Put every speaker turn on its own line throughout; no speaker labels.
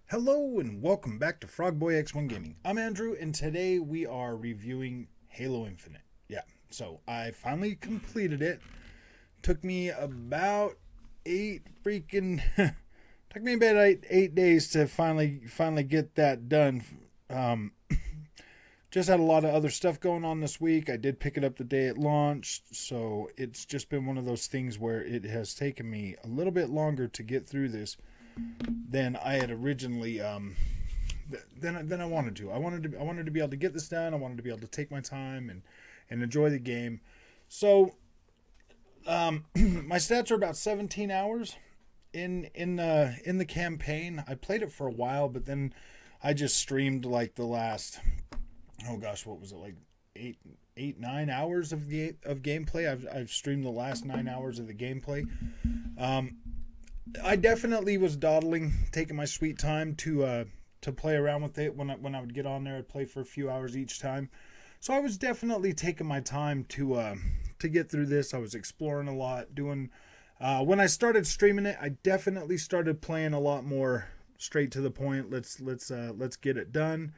Hello and welcome back to Frogboy X1 Gaming. I'm Andrew and today we are reviewing Halo Infinite. Yeah, so I finally completed it. Took me about eight days to finally get that done. Um, just had a lot of other stuff going on this week. I did pick it up the day it launched, so it's just been one of those things where it has taken me a little bit longer to get through this than I had originally than I wanted to. I wanted to be able to get this done. I wanted to be able to take my time and enjoy the game. So my stats are about 17 hours in the campaign. I played it for a while, but then I just streamed like the last, oh gosh, what was it, like 9 hours of gameplay. I've streamed the last 9 hours of the gameplay. I definitely was dawdling, taking my sweet time to play around with it. When I would get on there, I'd play for a few hours each time. So I was definitely taking my time to get through this. I was exploring a lot, doing. When I started streaming it, I definitely started playing a lot more straight to the point. Let's get it done.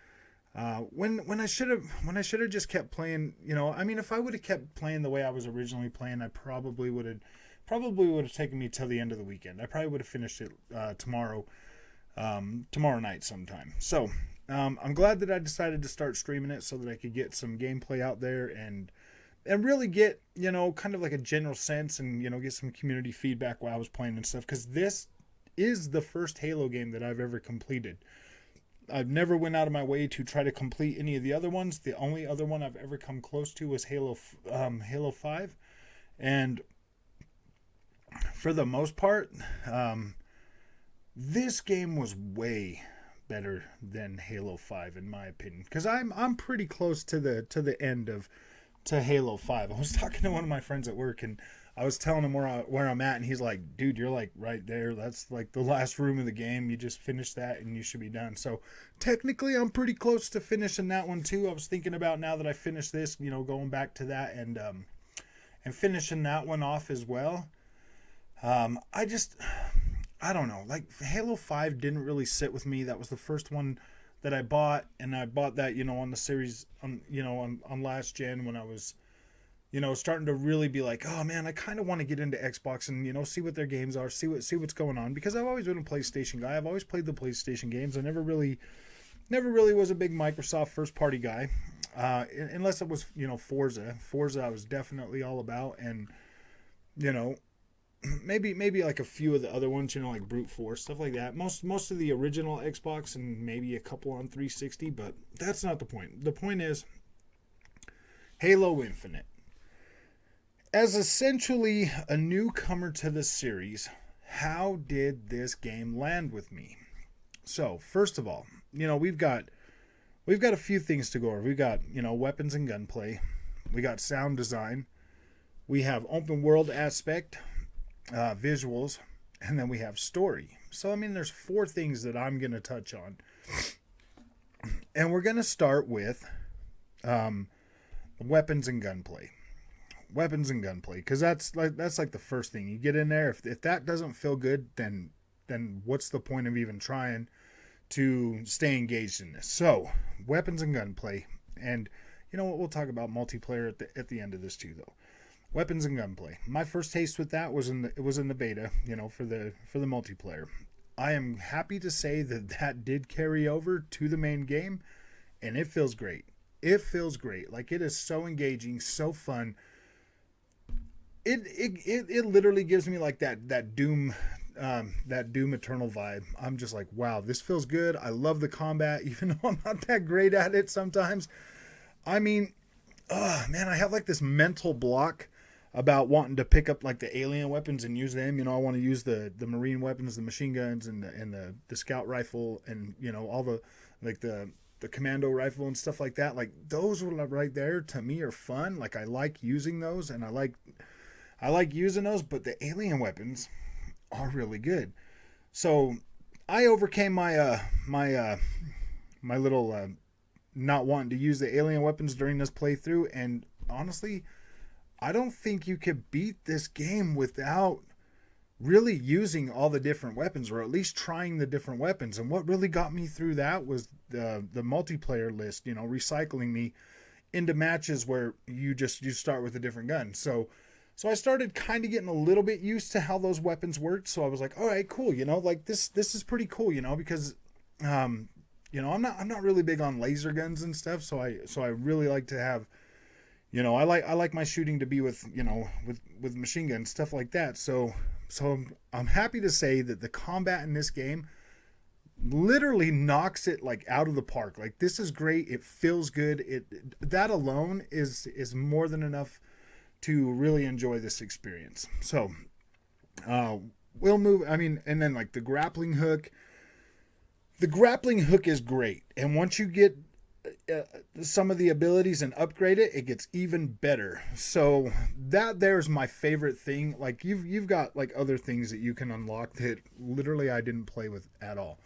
When I should have just kept playing. I mean, if I would have kept playing the way I was originally playing, I probably would have taken me till the end of the weekend. I probably would have finished it tomorrow night sometime. So I'm glad that I decided to start streaming it so that I could get some gameplay out there and really get kind of like a general sense and get some community feedback while I was playing and stuff, because this is the first Halo game that I've ever completed. I've never went out of my way to try to complete any of the other ones. The only other one I've ever come close to was Halo 5, and for the most part, this game was way better than Halo 5 in my opinion, because I'm pretty close to the end of Halo 5. I was talking to one of my friends at work and I was telling him where I'm at, and he's like, dude, you're like right there. That's like the last room of the game. You just finished that and you should be done. So technically I'm pretty close to finishing that one too. I was thinking about, now that I finished this, going back to that and finishing that one off as well. I don't know. Like, Halo 5 didn't really sit with me. That was the first one that I bought, and I bought that, on the series, on last gen, when I was, starting to really be like, oh man, I kind of want to get into Xbox and, see what their games are, see what's going on, because I've always been a PlayStation guy. I've always played the PlayStation games. I never really was a big Microsoft first party guy, unless it was, Forza I was definitely all about, and, maybe like a few of the other ones, like Brute Force, stuff like that. Most of the original Xbox, and maybe a couple on 360, but that's not the point. The point is Halo Infinite. As essentially a newcomer to the series, how did this game land with me? So, first of all, we've got a few things to go over. We've got, weapons and gunplay. We got sound design. We have open world aspect, visuals, and then we have story. So, I mean, there's 4 things that I'm going to touch on. And we're going to start with weapons and gunplay. Weapons and gunplay, because that's like the first thing. You get in there, if that doesn't feel good, then what's the point of even trying to stay engaged in this? So, weapons and gunplay. And you know what, we'll talk about multiplayer at the end of this too, though. Weapons and gunplay. My first taste with that was in the beta, for the multiplayer. I am happy to say that did carry over to the main game, and it feels great. It feels great. Like, it is so engaging, so fun. It literally gives me like that Doom Eternal vibe. I'm just like, wow, this feels good. I love the combat, even though I'm not that great at it sometimes. I mean, man, I have like this mental block about wanting to pick up like the alien weapons and use them. I want to use the marine weapons, the machine guns, and the scout rifle, and all the like the commando rifle and stuff like that. Like, those were right there to me are fun. Like, I like using those, and I like using those, but the alien weapons are really good. So I overcame my my little not wanting to use the alien weapons during this playthrough, and honestly, I don't think you could beat this game without really using all the different weapons, or at least trying the different weapons. And what really got me through that was the multiplayer list, recycling me into matches where you start with a different gun. So I started kind of getting a little bit used to how those weapons worked. So I was like, all right, cool, like this is pretty cool, because I'm not really big on laser guns and stuff, so I really like to have, I like my shooting to be with, with machine guns, stuff like that. So I'm happy to say that the combat in this game literally knocks it like out of the park. Like, this is great. It feels good. That alone is more than enough to really enjoy this experience. So we'll move. I mean, and then like the grappling hook. The grappling hook is great, and once you get some of the abilities and upgrade it, it gets even better. So there's my favorite thing. Like, you've got like other things that you can unlock that literally I didn't play with at all.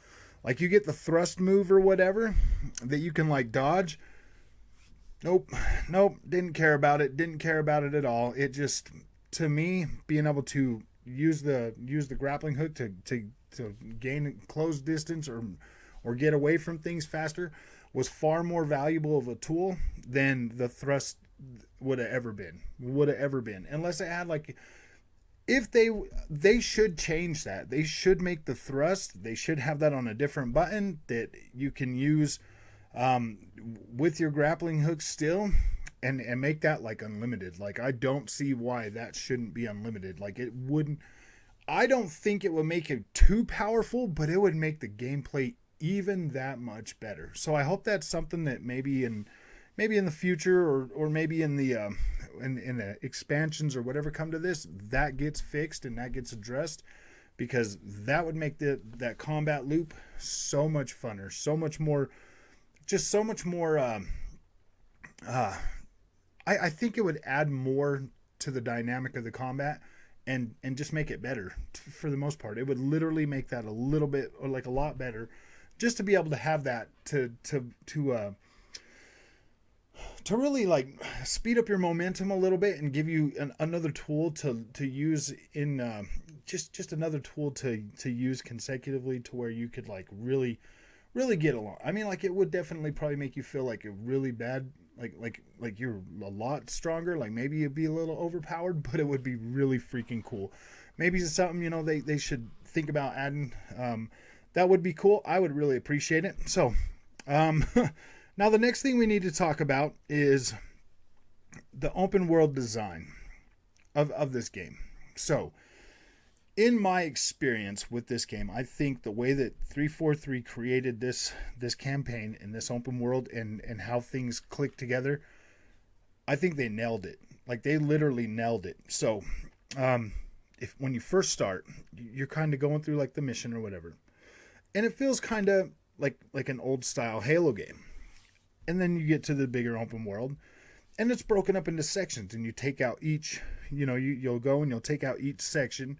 Like, you get the thrust move or whatever that you can like dodge. Nope, didn't care about it at all. It just, to me, being able to use the grappling hook to gain close distance or get away from things faster was far more valuable of a tool than the thrust would have ever been. Unless it had like, if they should change that. They should make the thrust, they should have that on a different button that you can use with your grappling hook still, and make that like unlimited. Like, I don't see why that shouldn't be unlimited. Like, it wouldn't, I don't think it would make it too powerful, but it would make the gameplay even that much better. So I hope that's something that maybe in the future, or maybe in the in the expansions or whatever come to this, that gets fixed and that gets addressed, because that would make that combat loop so much funner, so much more. I think it would add more to the dynamic of the combat, and just make it better for the most part. It would literally make that a little bit, or like a lot better, just to be able to have that to really like speed up your momentum a little bit, and give you another tool to use in just another tool to use consecutively, to where you could like really get along. I mean, like, it would definitely probably make you feel like a really bad, like you're a lot stronger. Like, maybe you'd be a little overpowered, but it would be really freaking cool. Maybe it's something, they should think about adding. That would be cool. I would really appreciate it. So, now the next thing we need to talk about is the open world design of this game. So, in my experience with this game, I think the way that 343 created this campaign in this open world, and how things click together, I think they nailed it. Like, they literally nailed it. So, when you first start, you're kind of going through like the mission or whatever, and it feels kind of like an old style Halo game. And then you get to the bigger open world, and it's broken up into sections, and you take out each, you'll go and you'll take out each section.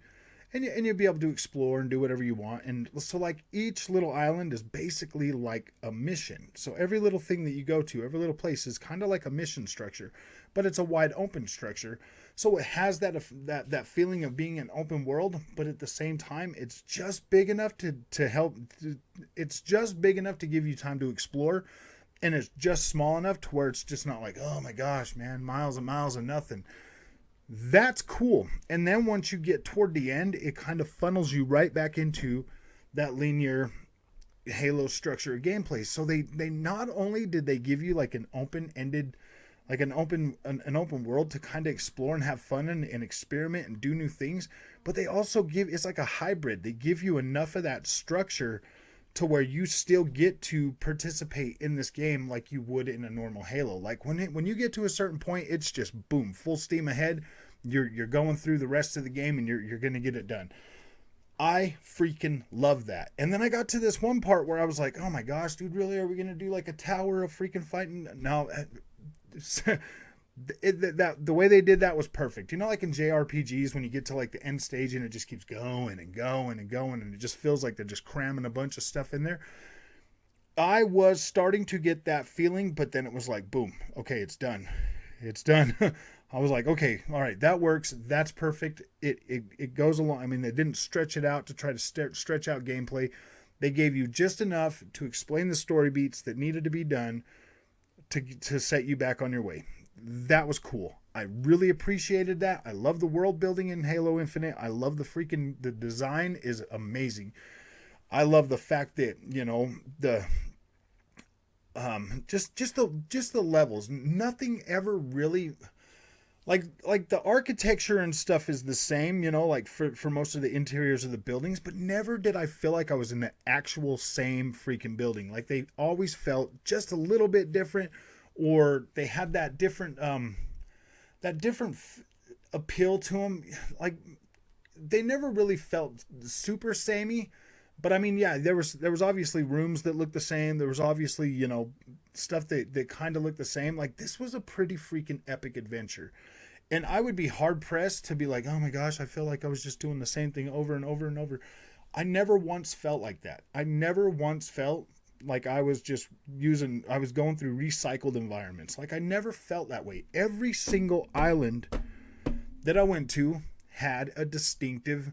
And you'll be able to explore and do whatever you want. And so, like, each little island is basically like a mission. So every little thing that you go to, every little place, is kind of like a mission structure, but it's a wide open structure. So it has that feeling of being an open world, but at the same time, it's just big enough to help. It's just big enough to give you time to explore, and it's just small enough to where it's just not like, oh my gosh, man, miles and miles of nothing. That's cool. And then once you get toward the end, it kind of funnels you right back into that linear Halo structure of gameplay. So they not only did they give you like an open-ended, like an open world to kind of explore and have fun and experiment and do new things, but they also it's like a hybrid. They give you enough of that structure to where you still get to participate in this game like you would in a normal Halo. Like, when you get to a certain point, it's just boom, full steam ahead. You're going through the rest of the game, and you're going to get it done. I freaking love that. And then I got to this one part where I was like, oh my gosh, dude, really? Are we going to do like a tower of freaking fighting? No. The way they did that was perfect. Like in JRPGs, when you get to like the end stage and it just keeps going and going and going, and it just feels like they're just cramming a bunch of stuff in there. I was starting to get that feeling, but then it was like, boom, okay, it's done. it's done. I was like, okay, all right, that works. That's perfect. It goes along. I mean, they didn't stretch it out to try to stretch out gameplay. They gave you just enough to explain the story beats that needed to be done to set you back on your way. That was cool. I really appreciated that. I love the world building in Halo Infinite. I love the design is amazing. I love the fact that, the just the levels. Nothing ever really like the architecture and stuff is the same, like for most of the interiors of the buildings, but never did I feel like I was in the actual same freaking building. Like they always felt just a little bit different, or they had that different appeal to them. Like they never really felt super samey. But I mean, yeah, there was obviously rooms that looked the same. There was obviously, stuff that kind of looked the same. Like this was a pretty freaking epic adventure. And I would be hard pressed to be like, oh my gosh, I feel like I was just doing the same thing over and over and over. I never once felt like that. I never once felt like I was going through recycled environments. Like I never felt that way. Every single island that I went to had a distinctive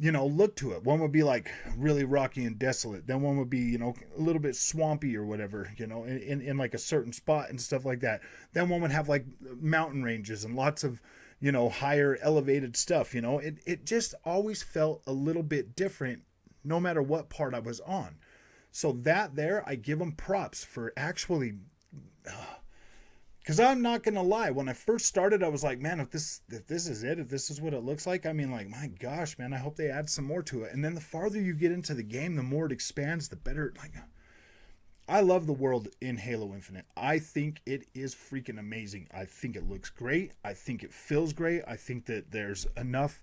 look to it. One would be like really rocky and desolate. Then one would be, a little bit swampy or whatever, in like a certain spot and stuff like that. Then one would have like mountain ranges and lots of, higher elevated stuff, It just always felt a little bit different no matter what part I was on. So that there, I give them props for actually... Because I'm not going to lie, when I first started, I was like, man, if this is it, if this is what it looks like, I mean, like, my gosh, man, I hope they add some more to it. And then the farther you get into the game, the more it expands, the better. Like, I love the world in Halo Infinite. I think it is freaking amazing. I think it looks great. I think it feels great. I think that there's enough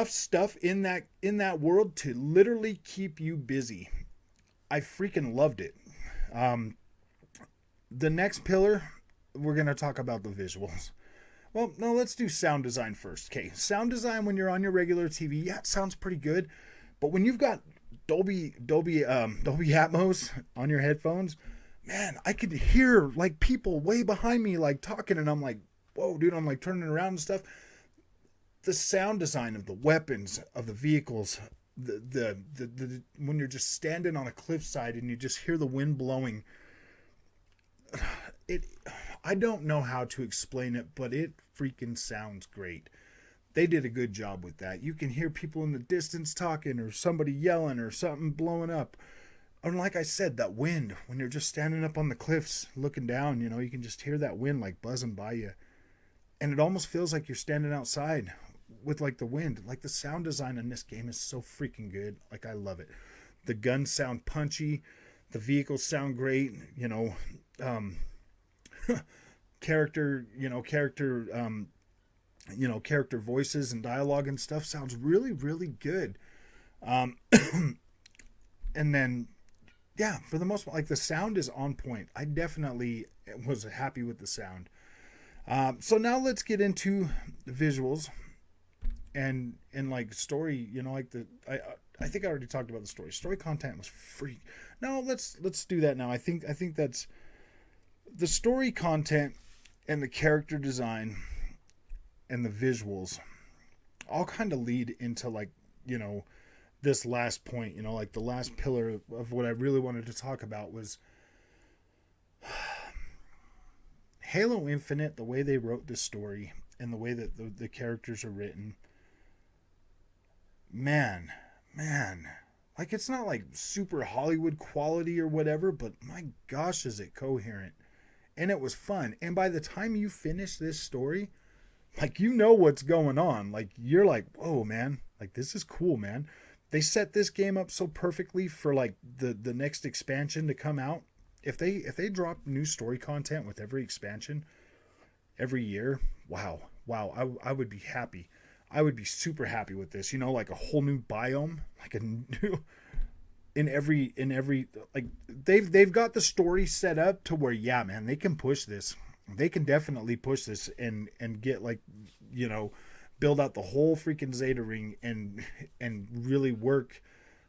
stuff in that world to literally keep you busy. I freaking loved it. The next pillar, we're going to talk about the visuals. Well, no, let's do sound design first. Okay, sound design when you're on your regular TV, yeah, it sounds pretty good. But when you've got Dolby Atmos on your headphones, man, I could hear like people way behind me like talking, and I'm like, whoa, dude, I'm like turning around and stuff. The sound design of the weapons, of the vehicles, the when you're just standing on a cliffside and you just hear the wind blowing, I don't know how to explain it, but it freaking sounds great. They did a good job with that. You can hear people in the distance talking, or somebody yelling, or something blowing up. And like I said, that wind, when you're just standing up on the cliffs looking down, you can just hear that wind like buzzing by you. And it almost feels like you're standing outside with like the wind. Like the sound design in this game is so freaking good. Like I love it. The guns sound punchy. The vehicles sound great. Character voices and dialogue and stuff sounds really, really good. And then, yeah, for the most part, like the sound is on point. I definitely was happy with the sound. So now let's get into the visuals and like story. I think I already talked about the story. Story content was free. No, let's do that now. I think that's the story content and the character design and the visuals all kind of lead into like, this last point, like the last pillar of what I really wanted to talk about was Halo Infinite, the way they wrote this story and the way that the characters are written. Man, like it's not like super Hollywood quality or whatever, but my gosh, is it coherent. And it was fun. And by the time you finish this story, like, what's going on. Like, you're like, whoa, man. Like, this is cool, man. They set this game up so perfectly for, like, the next expansion to come out. If they drop new story content with every expansion every year, wow, I would be happy. I would be super happy with this. Like a whole new biome, like a new... In every like they've got the story set up to where, yeah, man, they can push this. They can definitely push this and get like, build out the whole freaking Zeta ring and really work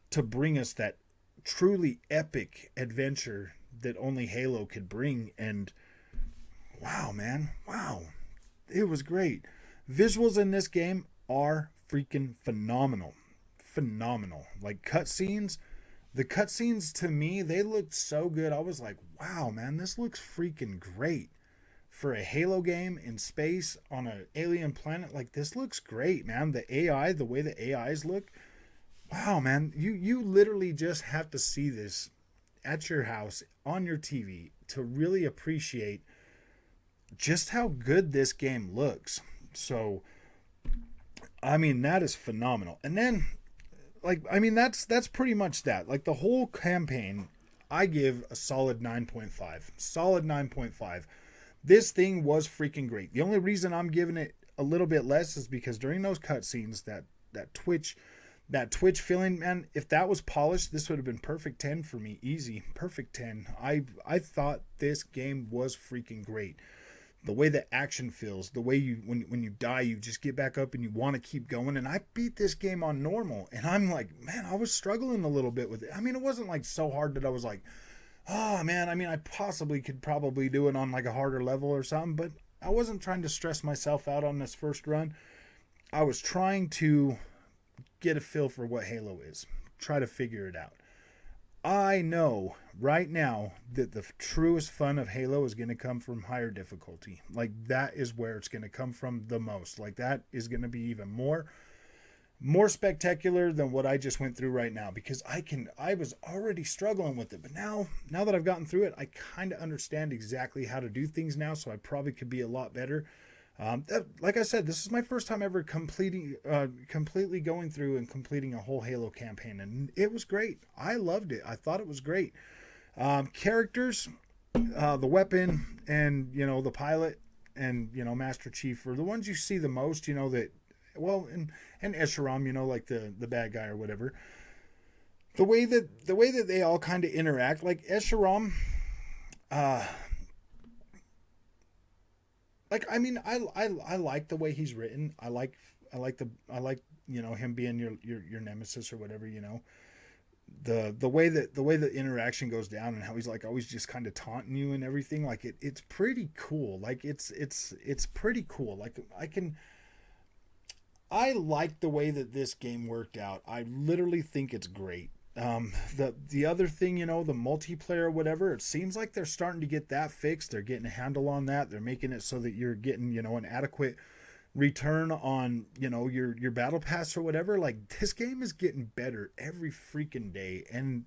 to bring us that truly epic adventure that only Halo could bring. And wow, man. Wow. It was great. Visuals in this game are freaking phenomenal. Phenomenal. Like cutscenes, the cutscenes to me, they looked so good. I was like, wow, man, this looks freaking great. For a Halo game in space on an alien planet, like this looks great, man. The AI, the way the AIs look, wow, man. You literally just have to see this at your house on your TV to really appreciate just how good this game looks. So, I mean, that is phenomenal. And then, like, I mean, that's pretty much that. Like the whole campaign, I give a solid 9.5. Solid 9.5. This thing was freaking great. The only reason I'm giving it a little bit less is because during those cutscenes, that Twitch feeling, man, if that was polished, this would have been perfect 10 for me. Easy. Perfect 10. I thought this game was freaking great. The way the action feels, the way you when you die, you just get back up and you want to keep going. And I beat this game on normal, and I'm like, man, I was struggling a little bit with it. I mean, it wasn't like so hard that I was like, oh man, I mean, I possibly could probably do it on like a harder level or something, but I wasn't trying to stress myself out on this first run. I was trying to get a feel for what Halo is, try to figure it out. I know right now that the truest fun of Halo is going to come from higher difficulty. Like that is where it's going to come from the most. Like that is going to be even more spectacular than what I just went through right now, because I was already struggling with it, but now that I've gotten through it, I kind of understand exactly how to do things now, so I probably could be a lot better. Like I said, this is my first time ever completely going through and completing a whole Halo campaign, and it was great. I loved it. I thought it was great. Characters, the weapon, and the pilot, and Master Chief are the ones you see the most. That, well, and Escharum, like the bad guy or whatever. The way that they all kind of interact, like Escharum, like, I mean, I like the way he's written. I like him being your nemesis or whatever. The way the interaction goes down and how he's like always just kind of taunting you and everything. Like it's pretty cool. Like it's pretty cool. Like I like the way that this game worked out. I literally think it's great. The other thing, the multiplayer or whatever, it seems like they're starting to get that fixed. They're getting a handle on that. They're making it so that you're getting, an adequate return on, your battle pass or whatever. Like this game is getting better every freaking day. And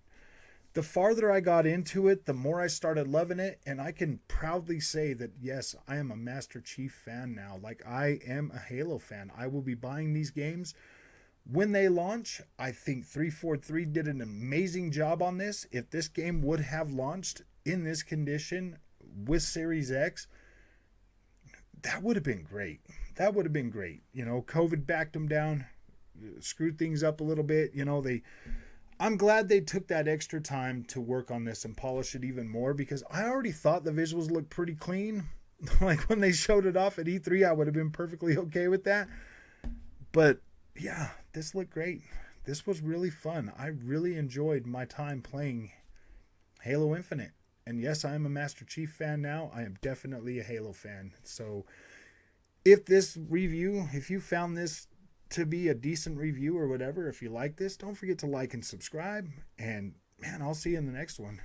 the farther I got into it, the more I started loving it. And I can proudly say that, yes, I am a Master Chief fan now. Like I am a Halo fan. I will be buying these games when they launch. I think 343 did an amazing job on this. If this game would have launched in this condition with Series X, that would have been great. That would have been great. COVID backed them down, screwed things up a little bit. I'm glad they took that extra time to work on this and polish it even more, because I already thought the visuals looked pretty clean. Like when they showed it off at E3, I would have been perfectly okay with that. But yeah, this looked great. This was really fun. I really enjoyed my time playing Halo Infinite. And yes, I am a Master Chief fan now. I am definitely a Halo fan. So if you found this to be a decent review or whatever, if you like this, don't forget to like and subscribe. And man, I'll see you in the next one.